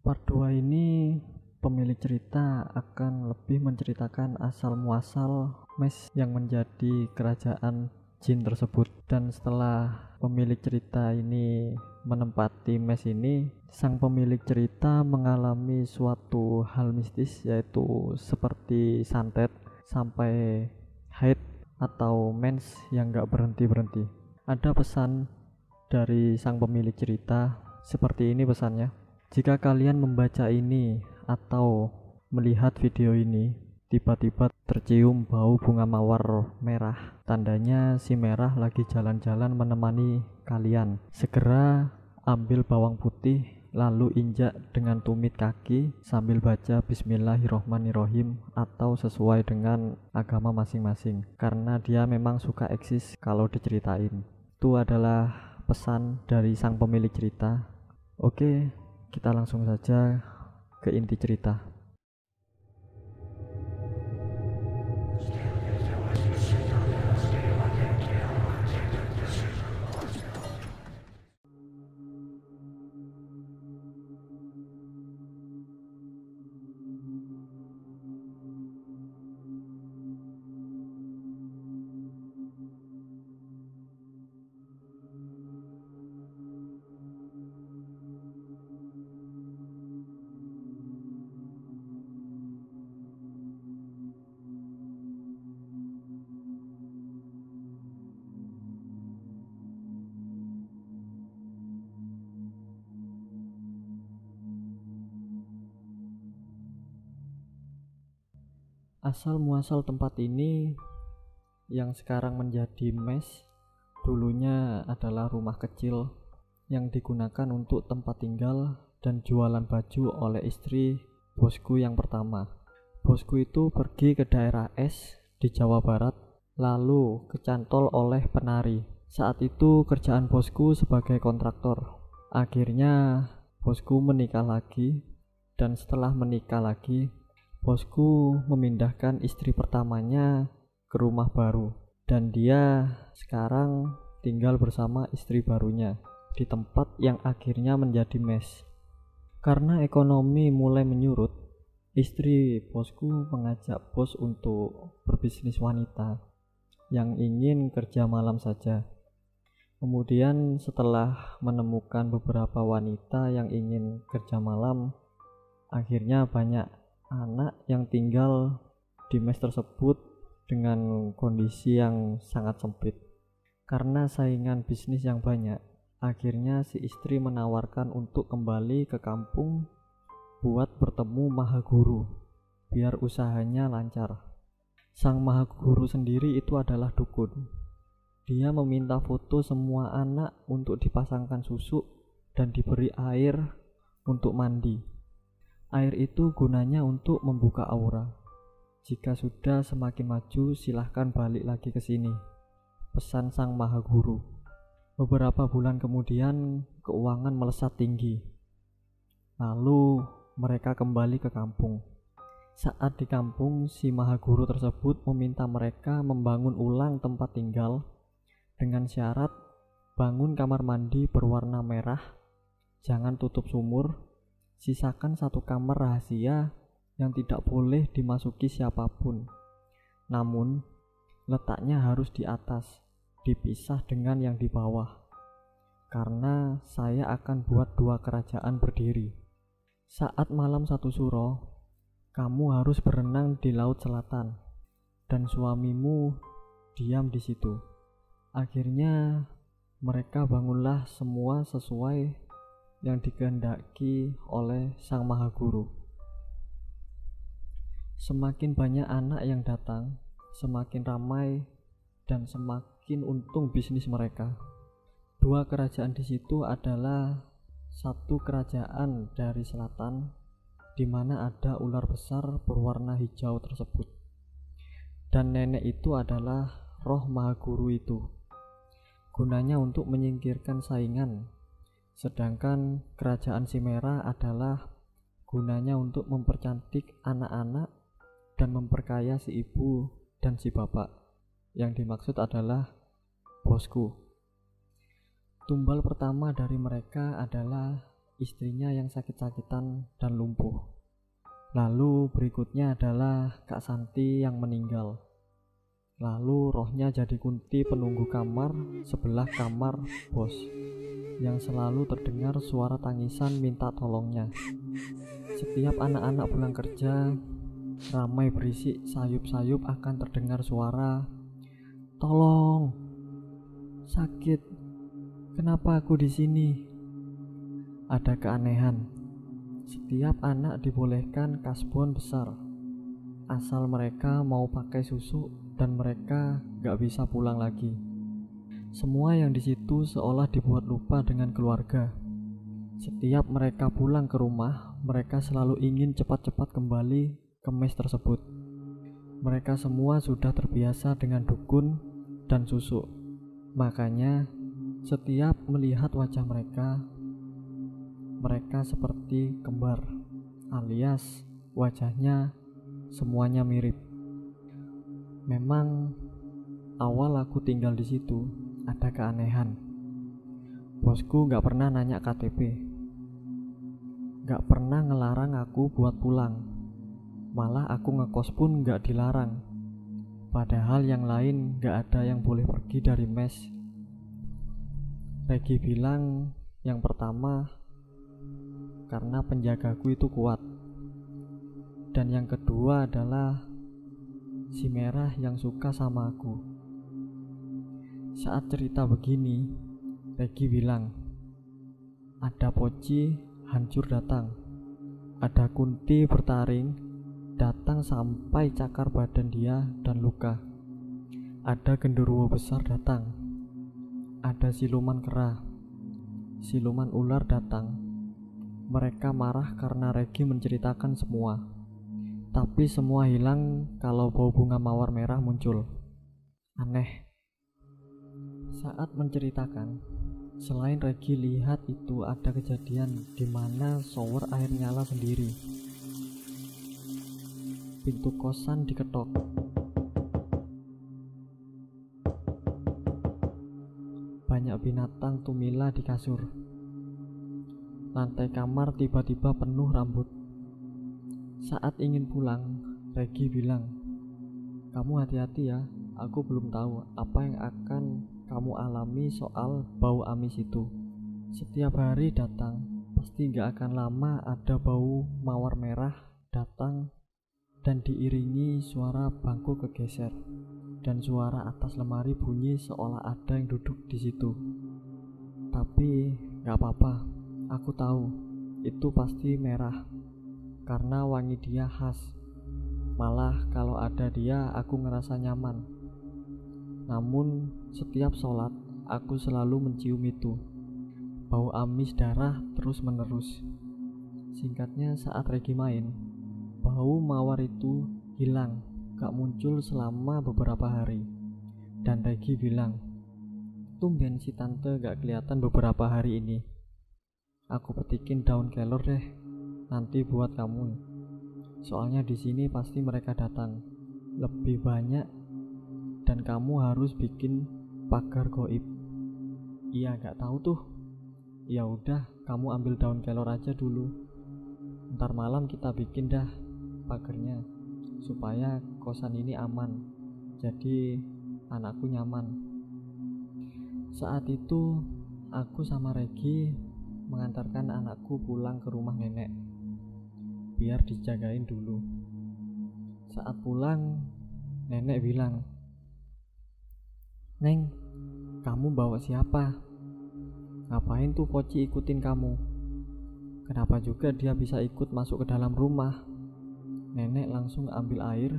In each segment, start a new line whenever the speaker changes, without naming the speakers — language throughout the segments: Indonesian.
Part 2 ini pemilik cerita akan lebih menceritakan asal-muasal mes yang menjadi kerajaan jin tersebut. Dan setelah pemilik cerita ini menempati mes ini, sang pemilik cerita mengalami suatu hal mistis, yaitu seperti santet sampai haid atau mens yang gak berhenti-berhenti. Ada pesan dari sang pemilik cerita, seperti ini pesannya. Jika kalian membaca ini atau melihat video ini, tiba-tiba tercium bau bunga mawar merah, tandanya si merah lagi jalan-jalan menemani kalian. Segera ambil bawang putih, lalu injak dengan tumit kaki sambil baca Bismillahirrohmanirrohim atau sesuai dengan agama masing-masing, karena dia memang suka eksis kalau diceritain. Itu adalah pesan dari sang pemilik cerita. Oke, kita langsung saja ke inti cerita. Asal muasal tempat ini yang sekarang menjadi mes, dulunya adalah rumah kecil yang digunakan untuk tempat tinggal dan jualan baju oleh istri bosku yang pertama. Bosku itu pergi ke daerah es di Jawa Barat, lalu kecantol oleh penari. Saat itu kerjaan bosku sebagai kontraktor. Akhirnya bosku menikah lagi, dan setelah menikah lagi, bosku memindahkan istri pertamanya ke rumah baru, dan dia sekarang tinggal bersama istri barunya di tempat yang akhirnya menjadi mes. Karena ekonomi mulai menyurut, istri bosku mengajak bos untuk berbisnis wanita yang ingin kerja malam saja. Kemudian setelah menemukan beberapa wanita yang ingin kerja malam, akhirnya banyak anak yang tinggal di mes tersebut dengan kondisi yang sangat sempit. Karena saingan bisnis yang banyak, akhirnya si istri menawarkan untuk kembali ke kampung buat bertemu Maha Guru biar usahanya lancar. Sang Maha Guru sendiri itu adalah dukun. Dia meminta foto semua anak untuk dipasangkan susuk dan diberi air untuk mandi. Air itu gunanya untuk membuka aura. Jika sudah semakin maju, silahkan balik lagi ke sini, pesan sang Maha Guru. Beberapa bulan kemudian, keuangan melesat tinggi. Lalu mereka kembali ke kampung. Saat di kampung, si Maha Guru tersebut meminta mereka membangun ulang tempat tinggal dengan syarat bangun kamar mandi berwarna merah, jangan tutup sumur, sisakan satu kamar rahasia yang tidak boleh dimasuki siapapun. Namun, letaknya harus di atas, dipisah dengan yang di bawah. Karena saya akan buat dua kerajaan berdiri. Saat malam satu suro, kamu harus berenang di laut selatan, dan suamimu diam di situ. Akhirnya, mereka bangunlah semua sesuai yang dikehendaki oleh sang Maha Guru. Semakin banyak anak yang datang, semakin ramai dan semakin untung bisnis mereka. Dua kerajaan di situ adalah satu kerajaan dari selatan, di mana ada ular besar berwarna hijau tersebut, dan nenek itu adalah roh Maha Guru itu, gunanya untuk menyingkirkan saingan. Sedangkan kerajaan si merah adalah gunanya untuk mempercantik anak-anak dan memperkaya si ibu dan si bapak. Yang dimaksud adalah bosku. Tumbal pertama dari mereka adalah istrinya yang sakit-sakitan dan lumpuh. Lalu berikutnya adalah Kak Santi yang meninggal. Lalu rohnya jadi kunti penunggu kamar sebelah kamar bos, yang selalu terdengar suara tangisan minta tolongnya. Setiap anak-anak pulang kerja, ramai berisik sayup-sayup akan terdengar suara, "Tolong, sakit. Kenapa aku di sini?" Ada keanehan. Setiap anak dibolehkan kasbon besar, asal mereka mau pakai susu dan mereka gak bisa pulang lagi. Semua yang di situ seolah dibuat lupa dengan keluarga. Setiap mereka pulang ke rumah, mereka selalu ingin cepat-cepat kembali ke mes tersebut. Mereka semua sudah terbiasa dengan dukun dan susu. Makanya setiap melihat wajah mereka seperti kembar, alias wajahnya semuanya mirip. Memang awal aku tinggal di situ ada keanehan. Bosku gak pernah nanya KTP, gak pernah ngelarang aku buat pulang. Malah aku ngekos pun gak dilarang. Padahal yang lain gak ada yang boleh pergi dari mes. Regi bilang yang pertama karena penjagaku itu kuat, dan yang kedua adalah si merah yang suka sama aku. Saat cerita begini, Regi bilang ada poci hancur datang, ada kunti bertaring datang sampai cakar badan dia dan luka, ada genderuwo besar datang, ada siluman kera, siluman ular datang. Mereka marah karena Regi menceritakan semua, tapi semua hilang kalau bau bunga mawar merah muncul. Aneh. Saat menceritakan, selain Regi lihat itu ada kejadian di mana shower air nyala sendiri. Pintu kosan diketok. Banyak binatang tumila di kasur. Lantai kamar tiba-tiba penuh rambut. Saat ingin pulang, Regi bilang, "Kamu hati-hati ya, aku belum tahu apa yang akan kamu alami soal bau amis itu. Setiap hari datang, pasti gak akan lama ada bau mawar merah datang dan diiringi suara bangku kegeser dan suara atas lemari bunyi seolah ada yang duduk di situ. Tapi gak apa-apa. Aku tahu itu pasti merah karena wangi dia khas. Malah kalau ada dia aku ngerasa nyaman. Namun setiap sholat aku selalu mencium itu. Bau amis darah terus menerus." Singkatnya saat Regi main, bau mawar itu hilang, gak muncul selama beberapa hari. Dan Regi bilang, "Tumben si tante gak kelihatan beberapa hari ini. Aku petikin daun kelor deh, nanti buat kamu. Soalnya di sini pasti mereka datang lebih banyak dan kamu harus bikin pagar goib." "Iya, gak tahu tuh." "Ya udah, kamu ambil daun kelor aja dulu. Ntar malam kita bikin dah pagarnya supaya kosan ini aman. Jadi anakku nyaman." Saat itu aku sama Regi mengantarkan anakku pulang ke rumah nenek biar dijagain dulu. Saat pulang, nenek bilang, "Neng, kamu bawa siapa? Ngapain tuh Poci ikutin kamu? Kenapa juga dia bisa ikut masuk ke dalam rumah?" Nenek langsung ambil air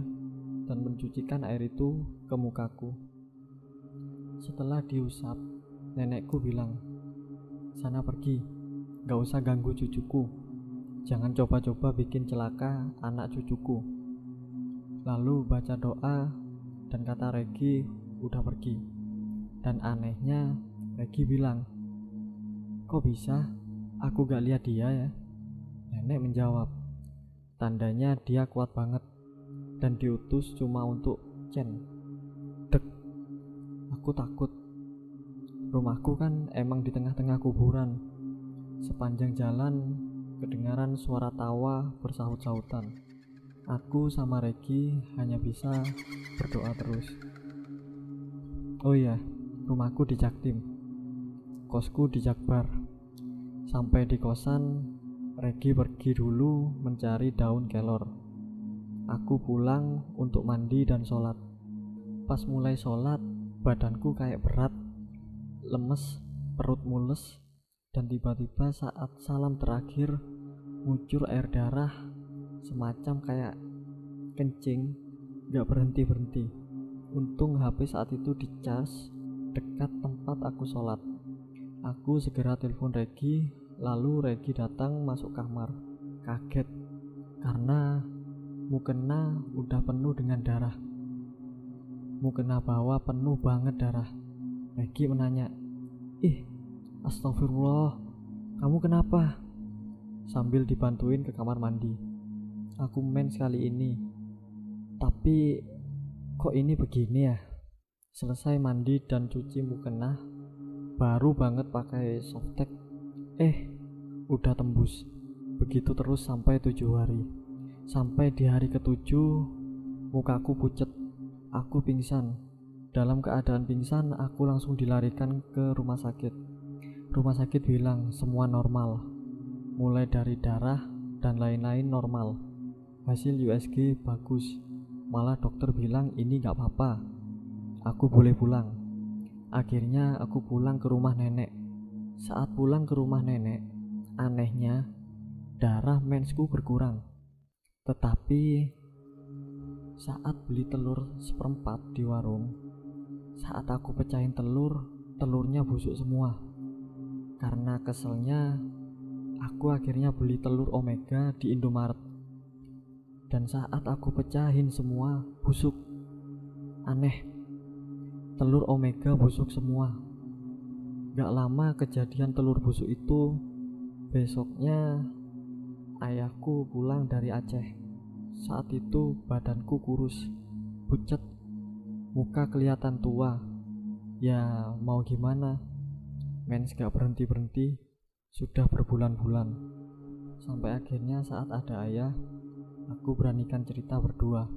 dan mencucikan air itu ke mukaku. Setelah diusap, nenekku bilang, "Sana pergi. Gak usah ganggu cucuku. Jangan coba-coba bikin celaka anak cucuku." Lalu baca doa dan kata Regi udah pergi. Dan anehnya Regi bilang, "Kok bisa? Aku gak lihat dia ya." Nenek menjawab, tandanya dia kuat banget dan diutus cuma untuk Chen. Dek, aku takut. Rumahku kan emang di tengah-tengah kuburan. Sepanjang jalan kedengaran suara tawa bersahut-sahutan. Aku sama Regi hanya bisa berdoa terus. Oh iya, rumahku di Jaktim, kosku di Jakbar. Sampai di kosan, Regi pergi dulu mencari daun kelor. Aku pulang untuk mandi dan sholat. Pas mulai sholat, badanku kayak berat, lemes, perut mules, dan tiba-tiba saat salam terakhir ngucur air darah semacam kayak kencing, gak berhenti-berhenti. Untung HP saat itu dicas dekat tempat aku sholat. Aku segera telepon Regi, lalu Regi datang masuk kamar. Kaget karena mukena udah penuh dengan darah. Mukena bawah penuh banget darah. Regi menanya, "Ih, astagfirullah, kamu kenapa?" Sambil dibantuin ke kamar mandi. Aku mens kali ini, tapi kok ini begini ya? Selesai mandi dan cuci mukena, baru banget pakai softtek, udah tembus. Begitu terus sampai 7 hari. Sampai di hari ke-7, mukaku pucet. Aku pingsan. Dalam keadaan pingsan, aku langsung dilarikan ke rumah sakit. Rumah sakit bilang semua normal, mulai dari darah dan lain-lain normal. Hasil USG bagus. Malah dokter bilang ini gak apa-apa, aku boleh pulang. Akhirnya aku pulang ke rumah nenek. Saat pulang ke rumah nenek, anehnya darah mensku berkurang. Tetapi saat beli telur seperempat di warung, saat aku pecahin telurnya busuk semua. Karena keselnya, aku akhirnya beli telur Omega di Indomaret. Dan saat aku pecahin semua, busuk. Aneh, telur Omega busuk semua. Gak lama kejadian telur busuk itu, besoknya ayahku pulang dari Aceh. Saat itu badanku kurus, pucet, muka kelihatan tua. Ya mau gimana, mens gak berhenti-berhenti, sudah berbulan-bulan. Sampai akhirnya saat ada ayah, aku beranikan cerita berdua.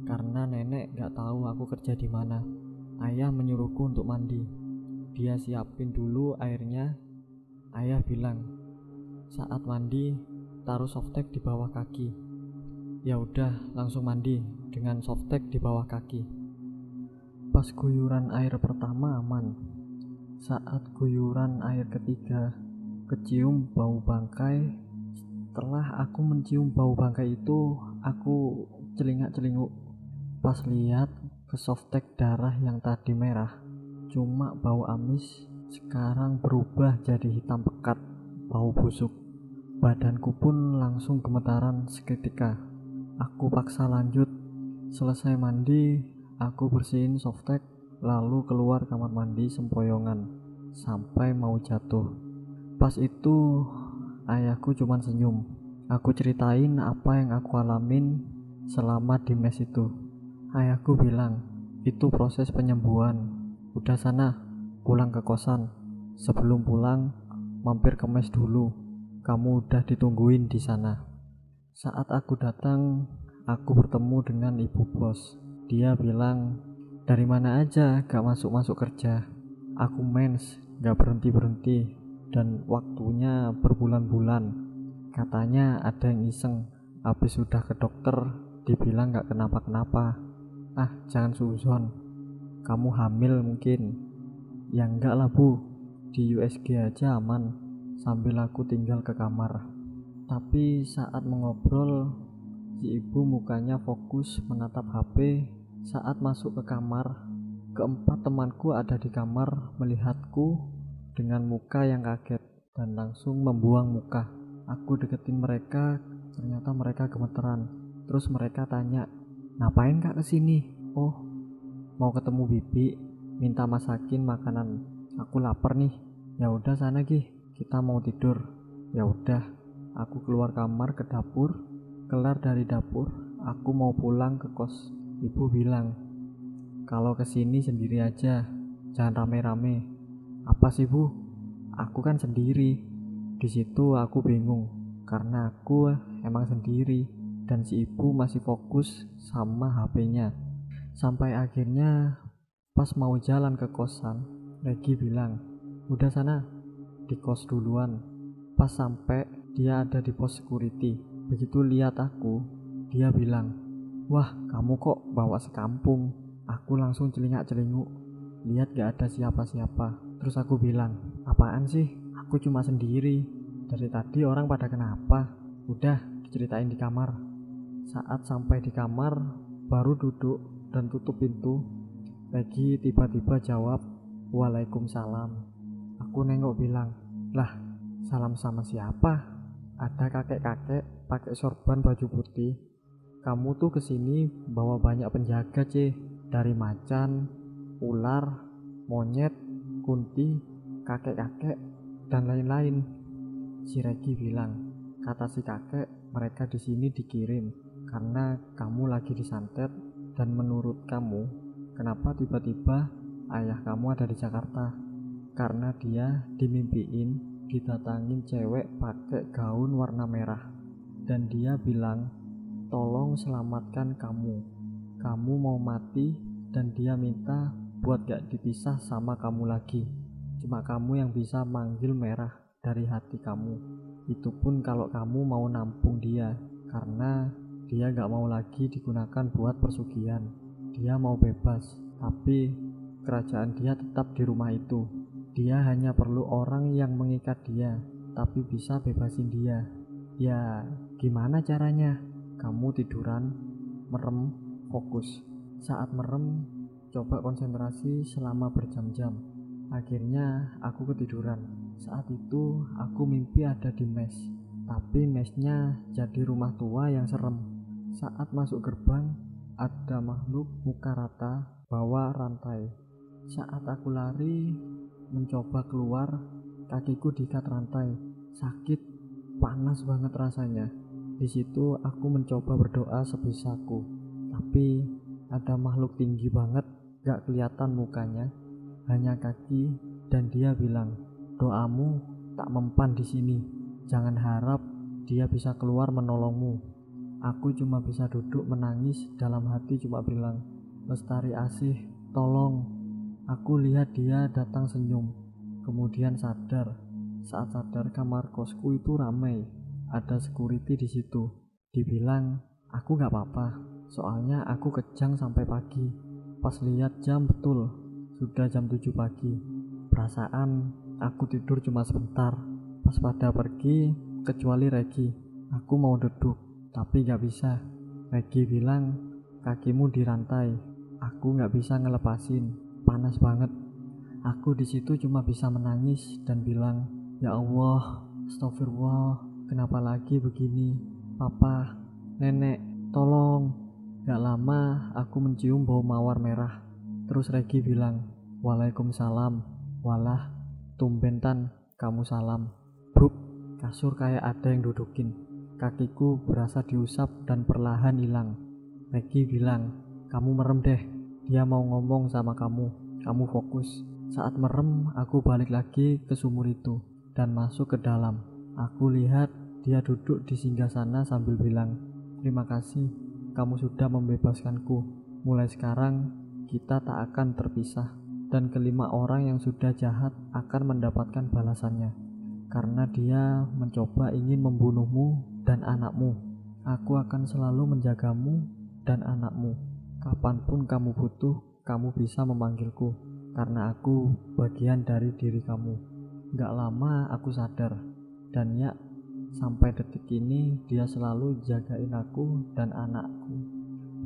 Karena nenek gak tahu aku kerja di mana. Ayah menyuruhku untuk mandi. Dia siapin dulu airnya. Ayah bilang, saat mandi taruh softtek di bawah kaki. Ya udah, langsung mandi dengan softtek di bawah kaki. Pas guyuran air pertama aman. Saat guyuran air ketiga, kecium bau bangkai. Setelah aku mencium bau bangkai itu, aku celingak-celinguk. Pas lihat ke softtek darah yang tadi merah, cuma bau amis, sekarang berubah jadi hitam pekat, bau busuk. Badanku pun langsung gemetaran seketika. Aku paksa lanjut. Selesai mandi, aku bersihin softtek, lalu keluar kamar mandi sempoyongan sampai mau jatuh. Pas itu ayahku cuman senyum. Aku ceritain apa yang aku alamin selama di mes itu. Ayahku bilang, itu proses penyembuhan. Udah sana, pulang ke kosan. Sebelum pulang, mampir ke mes dulu. Kamu udah ditungguin di sana. Saat aku datang, aku bertemu dengan ibu bos. Dia bilang, dari mana aja gak masuk-masuk kerja. Aku mens, gak berhenti-berhenti, dan waktunya berbulan-bulan. Katanya ada yang iseng, habis sudah ke dokter, dibilang gak kenapa-kenapa. Ah, jangan suzon, kamu hamil mungkin. Ya enggak lah bu, di USG aja aman. Sambil aku tinggal ke kamar. Tapi saat mengobrol, si ibu mukanya fokus menatap HP. Saat masuk ke kamar, keempat temanku ada di kamar melihatku dengan muka yang kaget dan langsung membuang muka. Aku deketin mereka, ternyata mereka gemeteran. Terus mereka tanya, ngapain kak kesini? Oh, mau ketemu bibi, minta masakin makanan. Aku lapar nih. Ya udah sana Gi, kita mau tidur. Ya udah, aku keluar kamar ke dapur. Kelar dari dapur, aku mau pulang ke kos. Ibu bilang, kalau kesini sendiri aja, jangan rame-rame. Apa sih bu? Aku kan sendiri. Di situ aku bingung karena aku emang sendiri dan si ibu masih fokus sama HP-nya. Sampai akhirnya pas mau jalan ke kosan, Regi bilang, "Udah sana, di kos duluan." Pas sampai dia ada di pos security. Begitu lihat aku, dia bilang, "Wah, kamu kok bawa sekampung?" Aku langsung celingak-celinguk, lihat gak ada siapa-siapa. Terus aku bilang, "Apaan sih? Aku cuma sendiri. Dari tadi orang pada kenapa?" Udah diceritain di kamar. Saat sampai di kamar, baru duduk dan tutup pintu, Regi tiba-tiba jawab, "Waalaikumsalam." Aku nengok bilang, "Lah, salam sama siapa? Ada kakek-kakek pakai sorban baju putih. Kamu tuh kesini bawa banyak penjaga, dari macan, ular, monyet, kunti, kakek-kakek, dan lain-lain." Si Regi bilang, "Kata si kakek, mereka di sini dikirim karena kamu lagi disantet, dan menurut kamu, kenapa tiba-tiba ayah kamu ada di Jakarta?" Karena dia dimimpiin didatangin cewek pakai gaun warna merah, dan dia bilang, "Tolong selamatkan kamu. Kamu mau mati, dan dia minta buat gak dipisah sama kamu lagi. Cuma kamu yang bisa manggil merah dari hati kamu. Itu pun kalau kamu mau nampung dia, karena dia gak mau lagi digunakan buat persugihan. Dia mau bebas, tapi kerajaan dia tetap di rumah itu. Dia hanya perlu orang yang mengikat dia, tapi bisa bebasin dia. Ya, gimana caranya? Kamu tiduran, merem, fokus. Saat merem, coba konsentrasi selama berjam-jam. Akhirnya aku ketiduran. Saat itu aku mimpi ada di mes, tapi mesnya jadi rumah tua yang serem. Saat masuk gerbang, ada makhluk muka rata bawa rantai. Saat aku lari mencoba keluar, kakiku diikat rantai. Sakit, panas banget rasanya. Di situ aku mencoba berdoa sebisaku, tapi ada makhluk tinggi banget, gak kelihatan mukanya, hanya kaki, dan dia bilang, "Doamu tak mempan di sini. Jangan harap dia bisa keluar menolongmu." Aku cuma bisa duduk menangis, dalam hati cuma bilang, "Lestari Asih, tolong." Aku lihat dia datang senyum, kemudian sadar. Saat sadar, kamar kosku itu ramai, ada security di situ. Dibilang, "Aku gak apa-apa, soalnya aku kejang sampai pagi." Pas lihat jam, betul sudah jam 7 pagi. Perasaan aku tidur cuma sebentar. Pas pada pergi, kecuali Regi. Aku mau duduk, tapi gak bisa. Regi bilang, "Kakimu dirantai." Aku gak bisa ngelepasin, panas banget. Aku di situ cuma bisa menangis dan bilang, "Ya Allah, astagfirullah, kenapa lagi begini? Papa, nenek, tolong." Gak lama aku mencium bau mawar merah. Terus Regi bilang, "Waalaikumsalam." Walah, tumben Tan, kamu salam. Bruk, kasur kayak ada yang dudukin. Kakiku berasa diusap dan perlahan hilang. Regi bilang, "Kamu merem deh, dia mau ngomong sama kamu. Kamu fokus." Saat merem, aku balik lagi ke sumur itu dan masuk ke dalam. Aku lihat dia duduk di singgasana sambil bilang, "Terima kasih, kamu sudah membebaskanku. Mulai sekarang, kita tak akan terpisah. Dan kelima orang yang sudah jahat akan mendapatkan balasannya. Karena dia mencoba ingin membunuhmu dan anakmu. Aku akan selalu menjagamu dan anakmu. Kapanpun kamu butuh, kamu bisa memanggilku. Karena aku bagian dari diri kamu." Gak lama aku sadar, dan ya, sampai detik ini dia selalu jagain aku dan anakku.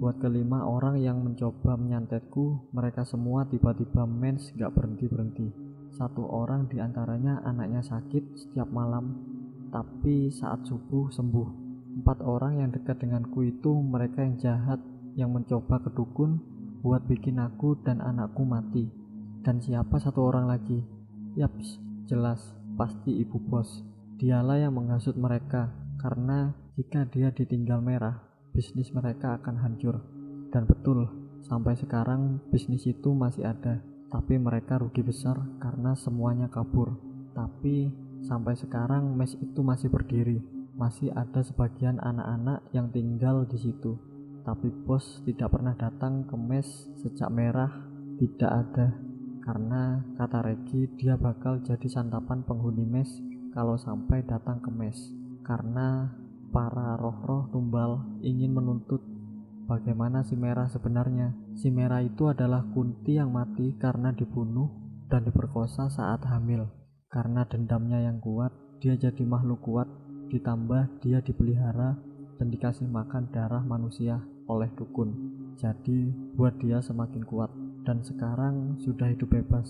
Buat kelima orang yang mencoba menyantetku, mereka semua tiba-tiba mens gak berhenti-berhenti. Satu orang diantaranya anaknya sakit setiap malam, tapi saat subuh sembuh. 4 orang yang dekat denganku itu mereka yang jahat, yang mencoba ke dukun buat bikin aku dan anakku mati. Dan siapa satu orang lagi? Yaps, jelas, pasti ibu bos. Dialah yang menghasut mereka, karena jika dia ditinggal merah, bisnis mereka akan hancur. Dan betul, sampai sekarang bisnis itu masih ada, tapi mereka rugi besar karena semuanya kabur. Tapi Sampai sekarang mes itu masih berdiri. Masih ada sebagian anak-anak yang tinggal di situ. Tapi bos tidak pernah datang ke mes sejak Merah tidak ada. Karena kata Regi, dia bakal jadi santapan penghuni mes kalau sampai datang ke mes. Karena para roh-roh tumbal ingin menuntut bagaimana si Merah sebenarnya. Si Merah itu adalah Kunti yang mati karena dibunuh dan diperkosa saat hamil. Karena dendamnya yang kuat, dia jadi makhluk kuat. Ditambah dia dipelihara dan dikasih makan darah manusia oleh dukun. Jadi buat dia semakin kuat. Dan sekarang sudah hidup bebas.